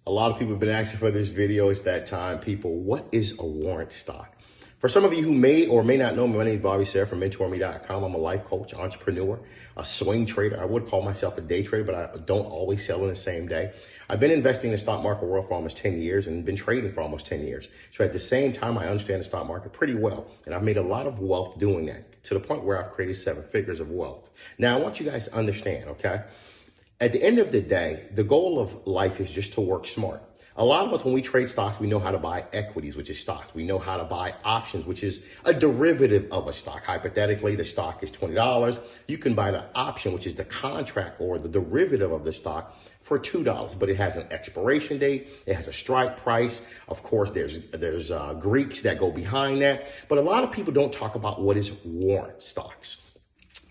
A lot of people have been asking for this video. It's that time, people. What is a warrant stock? For some of you who may or may not know me, my name is Bobby Sarah from Mentourme.com. I'm a life coach, entrepreneur, a swing trader. I would call myself a day trader, but I don't always sell in the same day. I've been investing in the stock market world for almost 10 years and been trading for almost 10 years. So at the same time, I understand the stock market pretty well. And I've made a lot of wealth doing that, to the point where I've created 7 figures of wealth. Now, I want you guys to understand, okay? At the end of the day, the goal of life is just to work smart. A lot of us, when we trade stocks, we know how to buy equities, which is stocks. We know how to buy options, which is a derivative of a stock. Hypothetically, the stock is $20. You can buy the option, which is the contract or the derivative of the stock, for $2, but it has an expiration date. It has a strike price. Of course, there's Greeks that go behind that. But a lot of people don't talk about what is warrant stocks.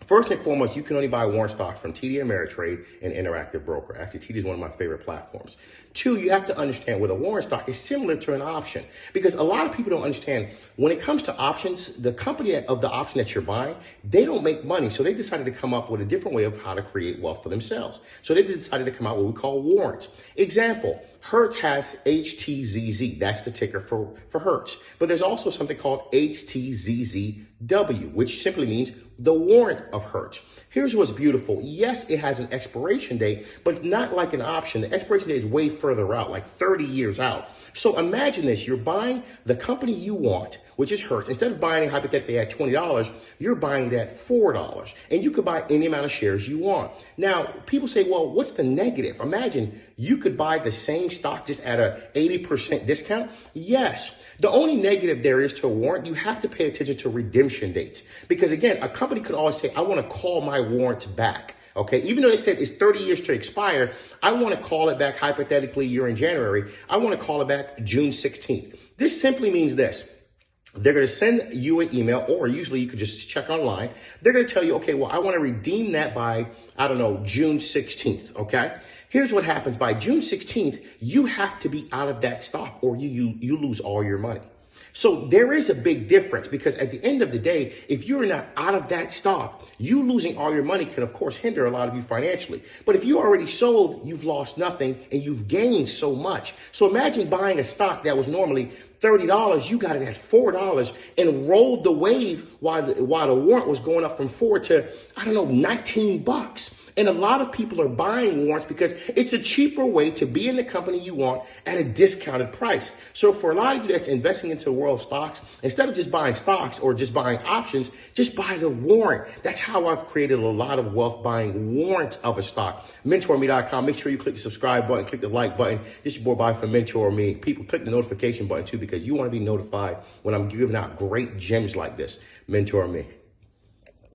First and foremost, you can only buy warrant stocks from TD Ameritrade and Interactive Broker. Actually, TD is one of my favorite platforms. 2, you have to understand with a warrant stock is similar to an option, because a lot of people don't understand when it comes to options, the company of the option that you're buying, they don't make money. So they decided to come up with a different way of how to create wealth for themselves. So they decided to come out with what we call warrants. Example, Hertz has HTZZ. That's the ticker for Hertz. But there's also something called HTZZW, which simply means the warrant of Hertz. Here's what's beautiful. Yes, it has an expiration date, but it's not like an option. The expiration date is way further out, like 30 years out. So imagine this. You're buying the company you want, which is Hertz. Instead of buying it hypothetically at $20, you're buying it at $4. And you could buy any amount of shares you want. Now, people say, well, what's the negative? Imagine you could buy the same stock just at a 80% discount. Yes. The only negative there is to a warrant, you have to pay attention to redemption dates. Because again, a company could always say, I want to call my warrants back. Okay, even though they said it's 30 years to expire, I want to call it back. Hypothetically, you're in January. I want to call it back June 16th. This simply means this. They're going to send you an email, or usually you could just check online. They're going to tell you, okay, well, I want to redeem that by, I don't know, June 16th. Okay. Here's what happens. By June 16th, you have to be out of that stock, or you lose all your money. So there is a big difference, because at the end of the day, if you're not out of that stock, you losing all your money can, of course, hinder a lot of you financially. But if you already sold, you've lost nothing and you've gained so much. So imagine buying a stock that was normally $30, you got it at $4 and rolled the wave while the warrant was going up from 4 to, I don't know, 19 bucks. And a lot of people are buying warrants because it's a cheaper way to be in the company you want at a discounted price. So for a lot of you that's investing into the world of stocks, instead of just buying stocks or just buying options, just buy the warrant. That's how I've created a lot of wealth, buying warrants of a stock. Mentourme.com. Make sure you click the subscribe button, click the like button. This is your boy Bobby from Mentor Me. People, click the notification button too, because you want to be notified when I'm giving out great gems like this. Mentor Me.